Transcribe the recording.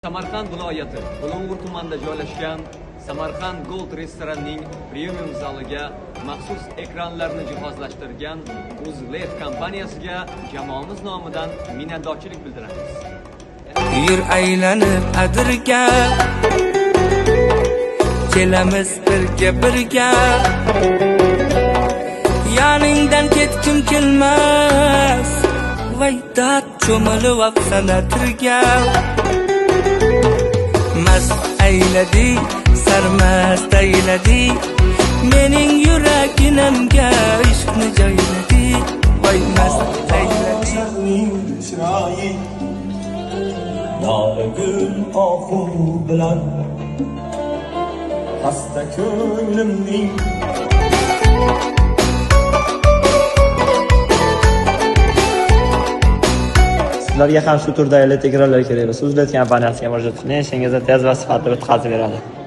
Samarqand viloyati Bulung'ur tumanida joylashgan Samarqand Gold restoranning premium zaliga maxsus ekranlarni jihozlashtirgan UzLED kompaniyasiga jamoamiz nomidan minnatdorchilik bildiramiz. Yur aylanib adirga, kelamiz birga yoningdan ketkim kelmas, vaydat cho'milib vaqsana tirga. Mast ayladi, sarmast ayladi, mening yuraginamga ishqni joyladi. Voy mast ayladi. Nari gül ohu bilan hasta ko'nglimning Sizlarga ham shu turdagi LED ekranlar kerak bo'lsa, UzLED kompaniyasiga murojaat qiling. Ishingizni tez va sifatli bitkazib beradi.